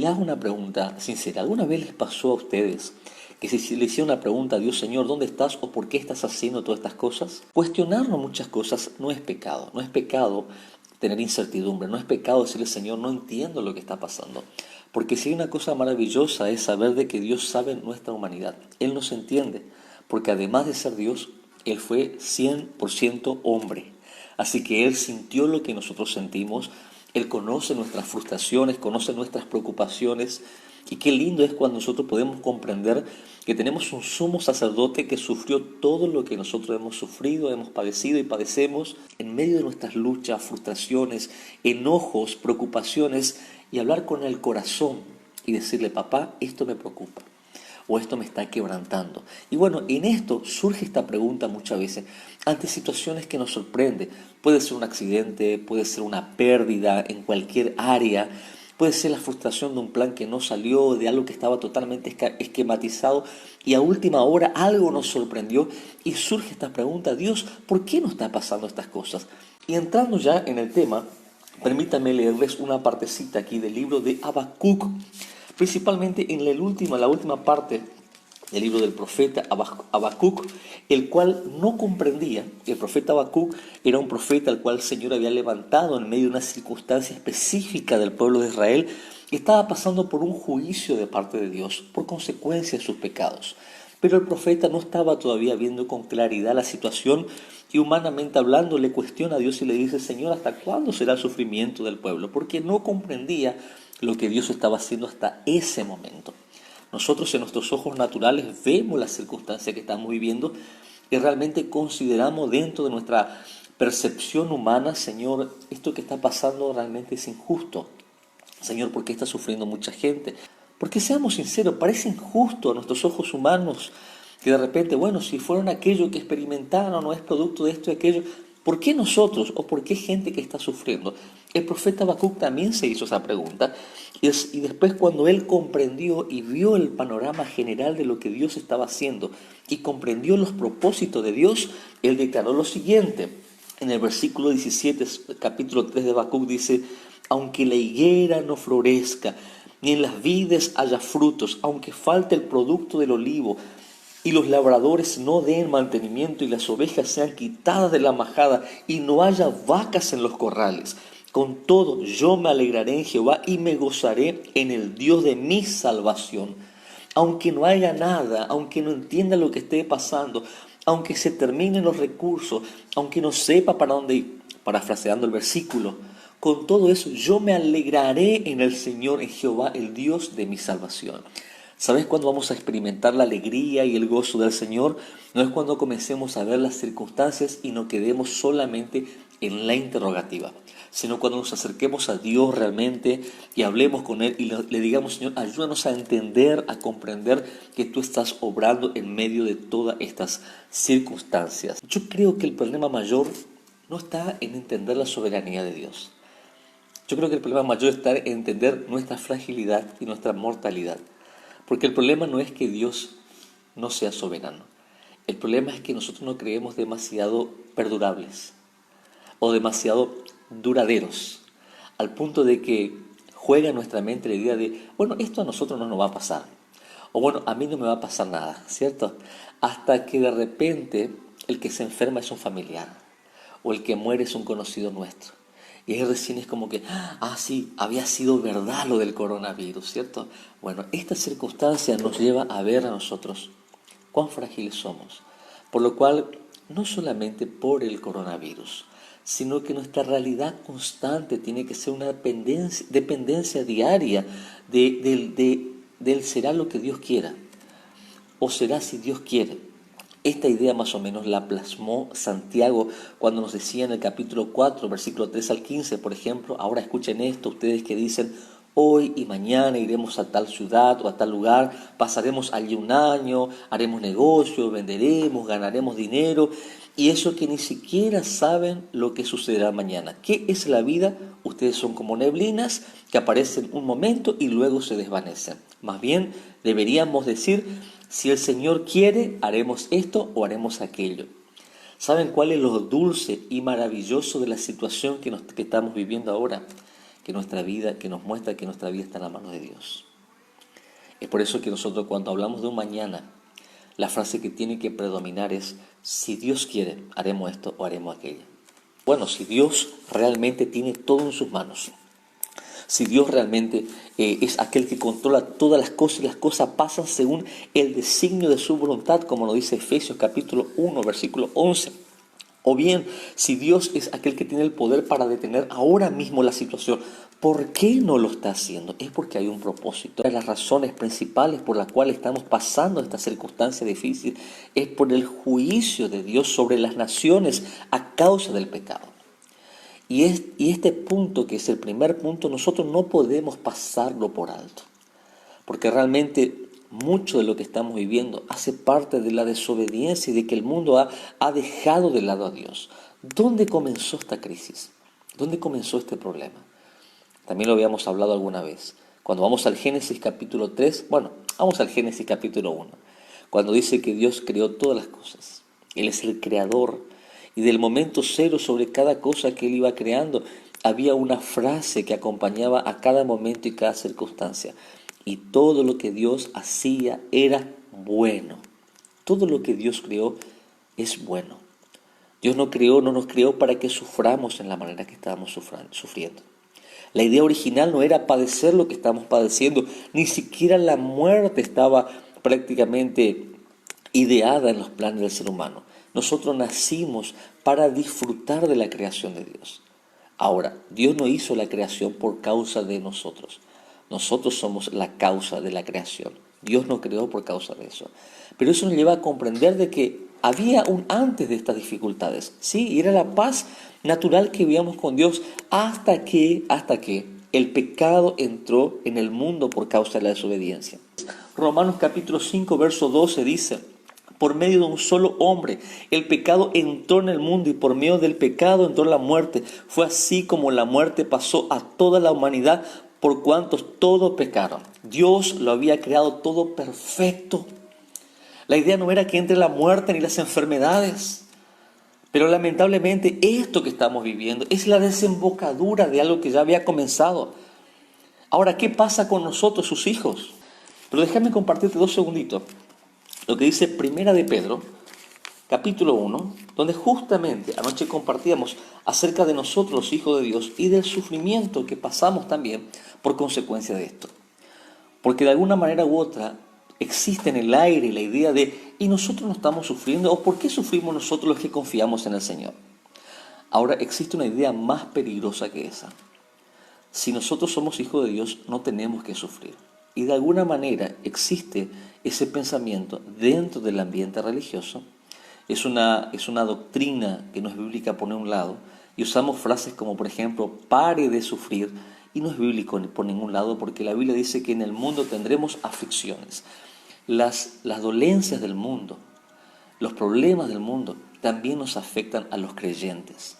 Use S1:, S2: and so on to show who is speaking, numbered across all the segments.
S1: le hago una pregunta sincera. ¿Alguna vez les pasó a ustedes que si le hicieron una pregunta a Dios, Señor, ¿dónde estás o por qué estás haciendo todas estas cosas? Cuestionarnos muchas cosas no es pecado. No es pecado tener incertidumbre. No es pecado decirle, Señor, no entiendo lo que está pasando. Porque si hay una cosa maravillosa es saber de que Dios sabe nuestra humanidad. Él nos entiende. Porque además de ser Dios, Él fue 100% hombre. Así que Él sintió lo que nosotros sentimos. Él conoce nuestras frustraciones, conoce nuestras preocupaciones. Y qué lindo es cuando nosotros podemos comprender que tenemos un sumo sacerdote que sufrió todo lo que nosotros hemos sufrido, hemos padecido y padecemos en medio de nuestras luchas, frustraciones, enojos, preocupaciones, y hablar con el corazón y decirle, papá, esto me preocupa o esto me está quebrantando. Y bueno, en esto surge esta pregunta muchas veces ante situaciones que nos sorprenden. Puede ser un accidente, puede ser una pérdida en cualquier área, puede ser la frustración de un plan que no salió, de algo que estaba totalmente esquematizado y a última hora algo nos sorprendió y surge esta pregunta, Dios, ¿por qué nos está pasando estas cosas? Y entrando ya en el tema, permítanme leerles una partecita aquí del libro de Habacuc, principalmente en la última parte del libro del profeta Habacuc, el cual no comprendía. El profeta Habacuc era un profeta al cual el Señor había levantado en medio de una circunstancia específica del pueblo de Israel y estaba pasando por un juicio de parte de Dios por consecuencia de sus pecados. Pero el profeta no estaba todavía viendo con claridad la situación y humanamente hablando le cuestiona a Dios y le dice, Señor, ¿hasta cuándo será el sufrimiento del pueblo? Porque no comprendía lo que Dios estaba haciendo hasta ese momento. Nosotros en nuestros ojos naturales vemos las circunstancias que estamos viviendo y realmente consideramos dentro de nuestra percepción humana, Señor, esto que está pasando realmente es injusto. Señor, ¿por qué está sufriendo mucha gente? Porque seamos sinceros, parece injusto a nuestros ojos humanos que de repente, bueno, si fueron aquello que experimentaron o es producto de esto y aquello, ¿por qué nosotros o por qué gente que está sufriendo? El profeta Habacuc también se hizo esa pregunta y después cuando él comprendió y vio el panorama general de lo que Dios estaba haciendo y comprendió los propósitos de Dios, él declaró lo siguiente. En el versículo 17, capítulo 3 de Habacuc dice, aunque la higuera no florezca, ni en las vides haya frutos, aunque falte el producto del olivo, y los labradores no den mantenimiento, y las ovejas sean quitadas de la majada, y no haya vacas en los corrales, con todo yo me alegraré en Jehová, y me gozaré en el Dios de mi salvación. Aunque no haya nada, aunque no entienda lo que esté pasando, aunque se terminen los recursos, aunque no sepa para dónde ir, parafraseando el versículo, con todo eso yo me alegraré en el Señor, en Jehová, el Dios de mi salvación. ¿Sabes cuándo vamos a experimentar la alegría y el gozo del Señor? No es cuando comencemos a ver las circunstancias y no quedemos solamente en la interrogativa, sino cuando nos acerquemos a Dios realmente y hablemos con Él y le digamos, Señor, ayúdanos a entender, a comprender que tú estás obrando en medio de todas estas circunstancias. Yo creo que el problema mayor no está en entender la soberanía de Dios. Yo creo que el problema mayor está en entender nuestra fragilidad y nuestra mortalidad. Porque el problema no es que Dios no sea soberano. El problema es que nosotros no creemos demasiado perdurables o demasiado duraderos, al punto de que juega en nuestra mente la idea de, bueno, esto a nosotros no nos va a pasar. O bueno, a mí no me va a pasar nada, ¿cierto? Hasta que de repente el que se enferma es un familiar o el que muere es un conocido nuestro. Y ahí recién es como que, sí, había sido verdad lo del coronavirus, ¿cierto? Bueno, esta circunstancia nos lleva a ver a nosotros cuán frágiles somos. Por lo cual, no solamente por el coronavirus, sino que nuestra realidad constante tiene que ser una dependencia diaria del será lo que Dios quiera, o será si Dios quiere. Esta idea más o menos la plasmó Santiago cuando nos decía en el capítulo 4, versículo 3 al 15, por ejemplo, ahora escuchen esto, ustedes que dicen, hoy y mañana iremos a tal ciudad o a tal lugar, pasaremos allí un año, haremos negocio, venderemos, ganaremos dinero, y eso que ni siquiera saben lo que sucederá mañana. ¿Qué es la vida? Ustedes son como neblinas que aparecen un momento y luego se desvanecen. Más bien deberíamos decir, si el Señor quiere, haremos esto o haremos aquello. ¿Saben cuál es lo dulce y maravilloso de la situación que estamos viviendo ahora? que nuestra vida, que nos muestra que nuestra vida está en la mano de Dios. Es por eso que nosotros cuando hablamos de un mañana, la frase que tiene que predominar es: si Dios quiere, haremos esto o haremos aquello. Bueno, si Dios realmente tiene todo en sus manos, si Dios realmente es aquel que controla todas las cosas y las cosas pasan según el designio de su voluntad, como lo dice Efesios capítulo 1, versículo 11. O bien, si Dios es aquel que tiene el poder para detener ahora mismo la situación, ¿por qué no lo está haciendo? Es porque hay un propósito. Una de las razones principales por las cuales estamos pasando esta circunstancia difícil es por el juicio de Dios sobre las naciones a causa del pecado. Y este punto, que es el primer punto, nosotros no podemos pasarlo por alto, porque realmente mucho de lo que estamos viviendo hace parte de la desobediencia y de que el mundo ha dejado de lado a Dios. ¿Dónde comenzó esta crisis? ¿Dónde comenzó este problema? También lo habíamos hablado alguna vez. Cuando vamos al Génesis capítulo 3, vamos al Génesis capítulo 1, cuando dice que Dios creó todas las cosas. Él es el creador. Y del momento cero, sobre cada cosa que Él iba creando, había una frase que acompañaba a cada momento y cada circunstancia. Y todo lo que Dios hacía era bueno. Todo lo que Dios creó es bueno. Dios no nos creó para que suframos en la manera que estábamos sufriendo. La idea original no era padecer lo que estamos padeciendo, ni siquiera la muerte estaba prácticamente ideada en los planes del ser humano. Nosotros nacimos para disfrutar de la creación de Dios. Ahora, Dios no hizo la creación por causa de nosotros. Nosotros somos la causa de la creación. Dios nos creó por causa de eso. Pero eso nos lleva a comprender de que había un antes de estas dificultades. Sí, y era la paz natural que vivíamos con Dios hasta que el pecado entró en el mundo por causa de la desobediencia. Romanos capítulo 5, verso 12 dice: por medio de un solo hombre el pecado entró en el mundo, y por medio del pecado entró la muerte. Fue así como la muerte pasó a toda la humanidad, por cuantos todos pecaron. Dios lo había creado todo perfecto. La idea no era que entre la muerte ni las enfermedades. Pero lamentablemente esto que estamos viviendo es la desembocadura de algo que ya había comenzado. Ahora, ¿qué pasa con nosotros, sus hijos? Pero déjame compartirte 2 segunditos lo que dice Primera de Pedro, capítulo 1, donde justamente anoche compartíamos acerca de nosotros, los hijos de Dios, y del sufrimiento que pasamos también por consecuencia de esto. Porque de alguna manera u otra existe en el aire la idea de: ¿y nosotros no estamos sufriendo? ¿O por qué sufrimos nosotros los que confiamos en el Señor? Ahora, existe una idea más peligrosa que esa. Si nosotros somos hijos de Dios, no tenemos que sufrir. Y de alguna manera existe ese pensamiento dentro del ambiente religioso. Es una doctrina que no es bíblica por ningún lado. Y usamos frases como, por ejemplo, pare de sufrir. Y no es bíblico por ningún lado, porque la Biblia dice que en el mundo tendremos aflicciones. Las dolencias del mundo, los problemas del mundo también nos afectan a los creyentes.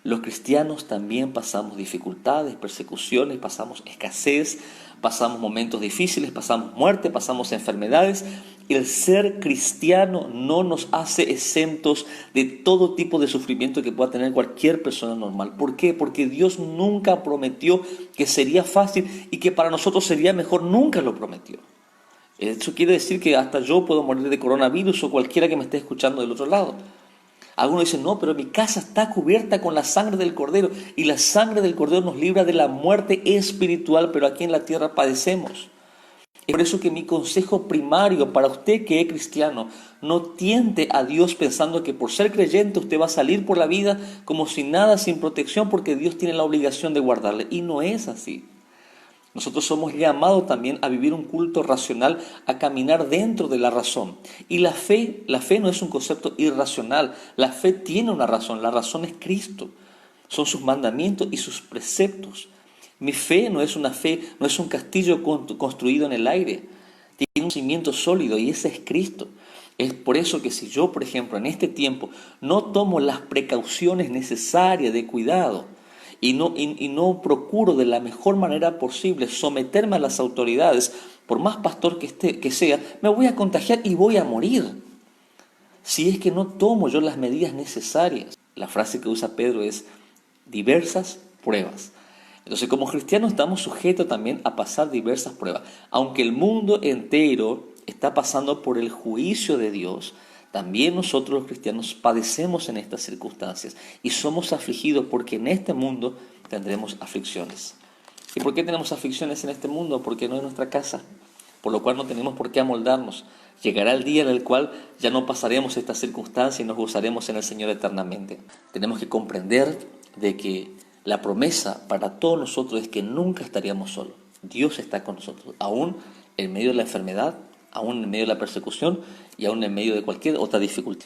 S1: Los cristianos también pasamos dificultades, persecuciones, pasamos escasez, pasamos momentos difíciles, pasamos muerte, pasamos enfermedades. El ser cristiano no nos hace exentos de todo tipo de sufrimiento que pueda tener cualquier persona normal. ¿Por qué? Porque Dios nunca prometió que sería fácil y que para nosotros sería mejor, nunca lo prometió. Eso quiere decir que hasta yo puedo morir de coronavirus, o cualquiera que me esté escuchando del otro lado. Algunos dicen: no, pero mi casa está cubierta con la sangre del Cordero, y la sangre del Cordero nos libra de la muerte espiritual, pero aquí en la tierra padecemos. Es por eso que mi consejo primario para usted que es cristiano: no tiente a Dios pensando que por ser creyente usted va a salir por la vida como sin nada, sin protección, porque Dios tiene la obligación de guardarle. Y no es así. Nosotros somos llamados también a vivir un culto racional, a caminar dentro de la razón. Y la fe no es un concepto irracional. La fe tiene una razón. La razón es Cristo. Son sus mandamientos y sus preceptos. Mi fe no es un castillo construido en el aire. Tiene un cimiento sólido, y ese es Cristo. Es por eso que si yo, por ejemplo, en este tiempo no tomo las precauciones necesarias de cuidado, y no procuro de la mejor manera posible someterme a las autoridades, por más pastor que sea, me voy a contagiar y voy a morir. Si es que no tomo yo las medidas necesarias. La frase que usa Pedro es: diversas pruebas. Entonces, como cristianos estamos sujetos también a pasar diversas pruebas. Aunque el mundo entero está pasando por el juicio de Dios, también nosotros los cristianos padecemos en estas circunstancias y somos afligidos porque en este mundo tendremos aflicciones. ¿Y por qué tenemos aflicciones en este mundo? Porque no es nuestra casa, por lo cual no tenemos por qué amoldarnos. Llegará el día en el cual ya no pasaremos estas circunstancias y nos gozaremos en el Señor eternamente. Tenemos que comprender de que la promesa para todos nosotros es que nunca estaríamos solos. Dios está con nosotros, aún en medio de la enfermedad, aún en medio de la persecución y aún en medio de cualquier otra dificultad.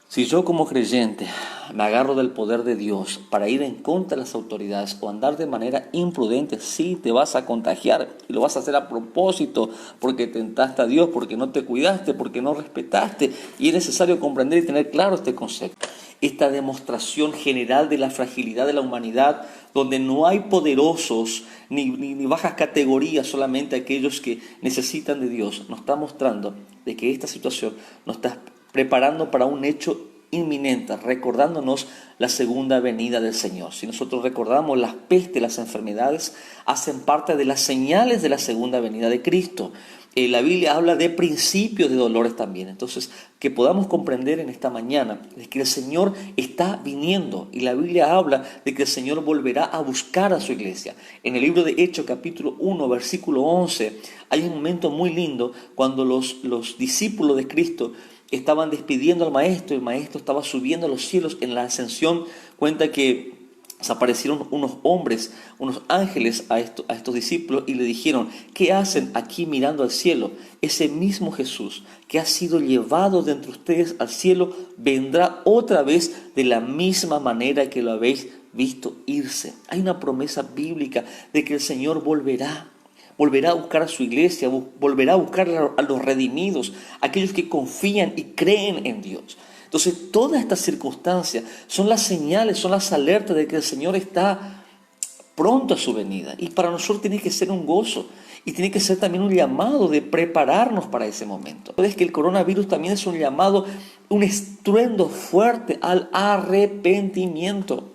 S1: Si yo como creyente me agarro del poder de Dios para ir en contra de las autoridades o andar de manera imprudente, sí te vas a contagiar y lo vas a hacer a propósito porque tentaste a Dios, porque no te cuidaste, porque no respetaste, y es necesario comprender y tener claro este concepto. Esta demostración general de la fragilidad de la humanidad, donde no hay poderosos ni bajas categorías, solamente aquellos que necesitan de Dios, nos está mostrando de que esta situación nos está preparando para un hecho inminente, recordándonos la segunda venida del Señor. Si nosotros recordamos, las pestes, las enfermedades hacen parte de las señales de la segunda venida de Cristo. La Biblia habla de principios de dolores también. Entonces, que podamos comprender en esta mañana de que el Señor está viniendo, y la Biblia habla de que el Señor volverá a buscar a su iglesia. En el libro de Hechos, capítulo 1, versículo 11, hay un momento muy lindo cuando los discípulos de Cristo estaban despidiendo al maestro, el maestro estaba subiendo a los cielos. En la ascensión cuenta que se aparecieron unos hombres, unos ángeles a estos discípulos y le dijeron: ¿qué hacen aquí mirando al cielo? Ese mismo Jesús que ha sido llevado de entre ustedes al cielo vendrá otra vez de la misma manera que lo habéis visto irse. Hay una promesa bíblica de que el Señor volverá a buscar a su iglesia, volverá a buscar a los redimidos, aquellos que confían y creen en Dios. Entonces, todas estas circunstancias son las señales, son las alertas de que el Señor está pronto a su venida. Y para nosotros tiene que ser un gozo y tiene que ser también un llamado de prepararnos para ese momento. Es que el coronavirus también es un llamado, un estruendo fuerte al arrepentimiento.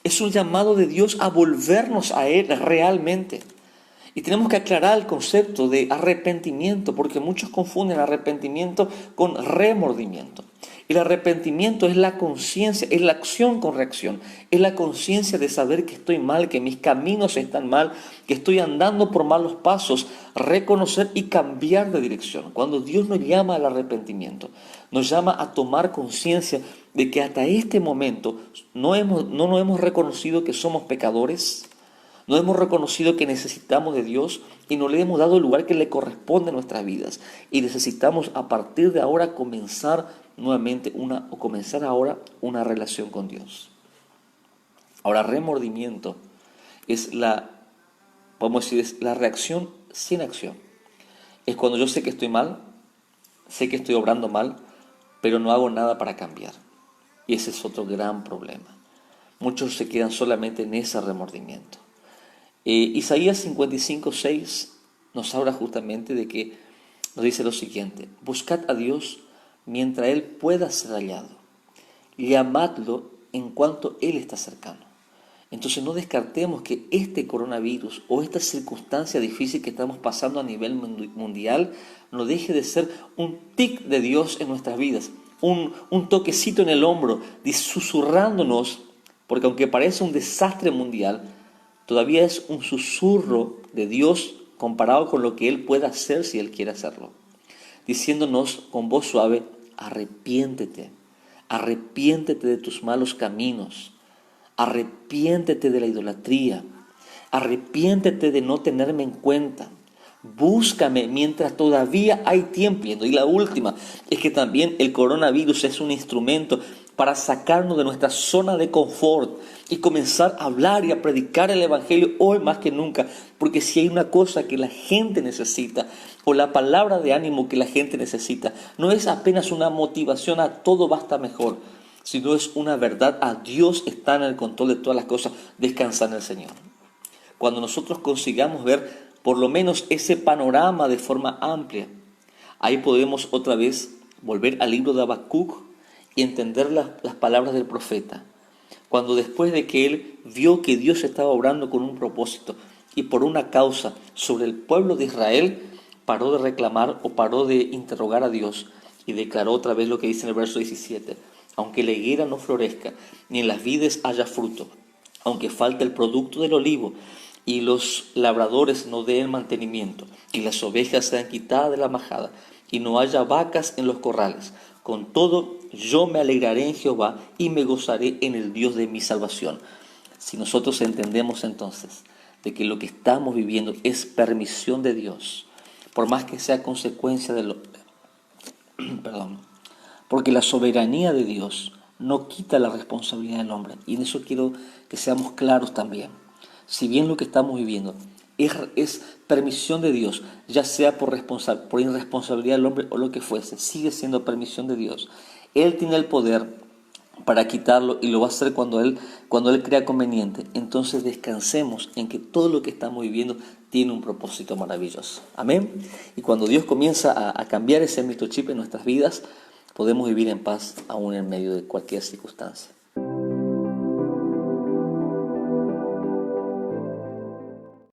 S1: Es un llamado de Dios a volvernos a Él realmente. Y tenemos que aclarar el concepto de arrepentimiento, porque muchos confunden arrepentimiento con remordimiento. El arrepentimiento es la conciencia, es la acción con reacción, es la conciencia de saber que estoy mal, que mis caminos están mal, que estoy andando por malos pasos, reconocer y cambiar de dirección. Cuando Dios nos llama al arrepentimiento, nos llama a tomar conciencia de que hasta este momento no nos hemos reconocido que somos pecadores, no hemos reconocido que necesitamos de Dios y no le hemos dado el lugar que le corresponde a nuestras vidas. Y necesitamos a partir de ahora comenzar ahora una relación con Dios. Ahora, remordimiento es es la reacción sin acción. Es cuando yo sé que estoy mal, sé que estoy obrando mal, pero no hago nada para cambiar. Y ese es otro gran problema. Muchos se quedan solamente en ese remordimiento. Isaías 55:6 nos habla justamente de que nos dice lo siguiente: buscad a Dios mientras Él pueda ser hallado, llamadlo en cuanto Él está cercano. Entonces no descartemos que este coronavirus o esta circunstancia difícil que estamos pasando a nivel mundial no deje de ser un tic de Dios en nuestras vidas, un toquecito en el hombro, susurrándonos, porque aunque parece un desastre mundial, todavía es un susurro de Dios comparado con lo que Él puede hacer si Él quiere hacerlo, diciéndonos con voz suave: arrepiéntete, arrepiéntete de tus malos caminos, arrepiéntete de la idolatría, arrepiéntete de no tenerme en cuenta, búscame mientras todavía hay tiempo. Y la última es que también el coronavirus es un instrumento para sacarnos de nuestra zona de confort y comenzar a hablar y a predicar el Evangelio hoy más que nunca. Porque si hay una cosa que la gente necesita, o la palabra de ánimo que la gente necesita, no es apenas una motivación a todo va a estar mejor, sino es una verdad a Dios está en el control de todas las cosas, descansar en el Señor. Cuando nosotros consigamos ver por lo menos ese panorama de forma amplia, ahí podemos otra vez volver al libro de Habacuc y entender las palabras del profeta. Cuando después de que él vio que Dios estaba obrando con un propósito y por una causa sobre el pueblo de Israel, paró de reclamar o paró de interrogar a Dios y declaró otra vez lo que dice en el verso 17: aunque la higuera no florezca, ni en las vides haya fruto, aunque falte el producto del olivo, y los labradores no den mantenimiento, y las ovejas sean quitadas de la majada, y no haya vacas en los corrales, con todo yo me alegraré en Jehová y me gozaré en el Dios de mi salvación. Si nosotros entendemos entonces de que lo que estamos viviendo es permisión de Dios, por más que sea consecuencia de lo, perdón, porque la soberanía de Dios no quita la responsabilidad del hombre, y en eso quiero que seamos claros también. Si bien lo que estamos viviendo es permisión de Dios, ya sea por irresponsabilidad del hombre o lo que fuese, sigue siendo permisión de Dios. Él tiene el poder para quitarlo y lo va a hacer cuando Él crea conveniente. Entonces descansemos en que todo lo que estamos viviendo tiene un propósito maravilloso. Amén. Y cuando Dios comienza a cambiar ese microchip en nuestras vidas, podemos vivir en paz aún en medio de cualquier circunstancia.